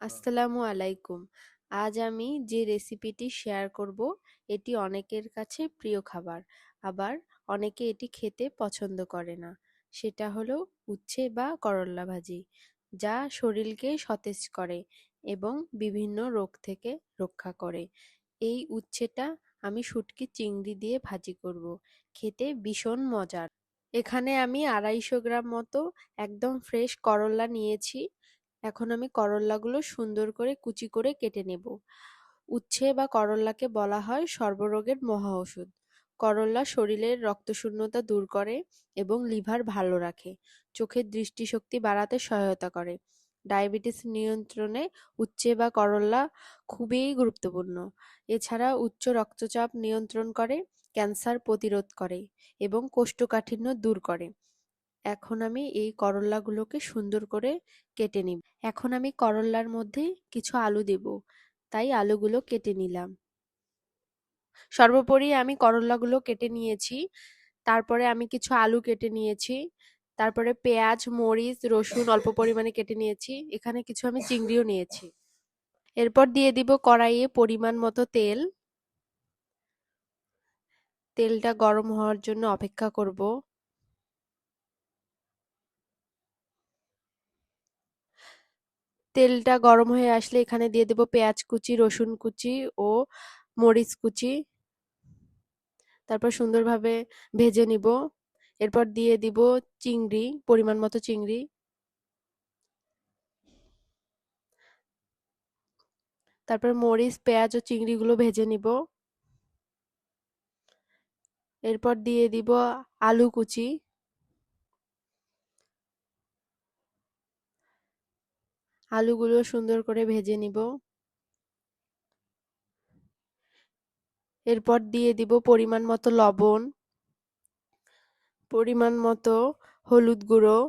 আসসালামু আলাইকুম। আজ আমি যে রেসিপিটি শেয়ার করব এটি অনেকের কাছে প্রিয় খাবার, আবার অনেকে এটি খেতে পছন্দ করে না। সেটা হলো উচ্ছে বা করল্লা ভাজি, যা শরীরকে সতেজ করে এবং বিভিন্ন রোগ থেকে রক্ষা করে। এই উচ্ছেটা আমি শুটকি চিংড়ি দিয়ে ভাজি করব, খেতে ভীষণ মজার। এখানে আমি 250 গ্রাম মতো একদম ফ্রেশ করল্লা নিয়েছি। এখন আমি করল্লাগুলো সুন্দর করে কুচি করে কেটে নেব। উচ্ছে বা করল্লাকে বলা হয় সর্বরোগের মহা ওষুধ। করল্লা শরীরের রক্তশূন্যতা দূর করে এবং লিভার ভালো রাখে। চোখের দৃষ্টিশক্তি বাড়াতে সহায়তা করে। ডায়াবেটিস নিয়ন্ত্রণে উচ্ছে বা করল্লা খুবই গুরুত্বপূর্ণ। এছাড়া উচ্চ রক্তচাপ নিয়ন্ত্রণ করে, ক্যান্সার প্রতিরোধ করে এবং কোষ্ঠকাঠিন্য দূর করে। এখন আমি এই করল্লাগুলোকে সুন্দর করে কেটে নিব। এখন আমি করল্লার মধ্যে কিছু আলু দেব, তাই আলুগুলো কেটে নিলাম। সর্বোপরি আমি করল্লাগুলো কেটে নিয়েছি, তারপরে আমি কিছু আলু কেটে নিয়েছি, তারপরে পেঁয়াজ, মরিচ, রসুন অল্প পরিমাণে কেটে নিয়েছি। এখানে কিছু আমি চিংড়িও নিয়েছি। এরপর দিয়ে দিব কড়াইয়ে পরিমাণ মতো তেল। তেলটা গরম হওয়ার জন্য অপেক্ষা করব। তেলটা গরম হয়ে আসলে এখানে দিয়ে দেব পেঁয়াজ কুচি, রসুন কুচি ও মরিচ কুচি। তারপর সুন্দরভাবে ভেজে নিব। এরপর দিয়ে দিব চিংড়ি, পরিমাণ মতো চিংড়ি। তারপর মরিচ, পেঁয়াজ ও চিংড়িগুলো ভেজে নিব। এরপর দিয়ে দিব আলু কুচি। আলুগুলো সুন্দর করে ভেজে নিব। এরপর দিয়ে দিব পরিমাণ মতো লবণ, পরিমাণ মতো হলুদ গুঁড়ো,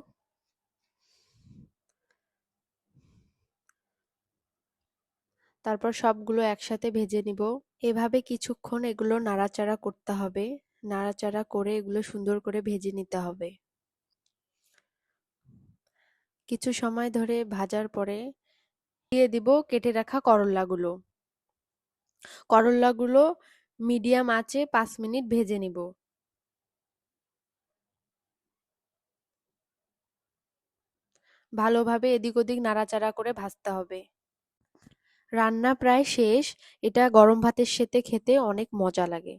তারপর সবগুলো একসাথে ভেজে নিব। এভাবে কিছুক্ষণ এগুলো নাড়াচাড়া করতে হবে। নাড়াচাড়া করে এগুলো সুন্দর করে ভেজে নিতে হবে। কিছু সময় ধরে ভাজার পরে দিয়ে দিব কেটে রাখা করল্লাগুলো। করল্লাগুলো মিডিয়াম আঁচে 5 মিনিট ভেজে নিব। ভালোভাবে এদিক ওদিক নাড়াচাড়া করে ভাজতে হবে। রান্না প্রায় শেষ। এটা গরম ভাতের সাথে খেতে অনেক মজা লাগে।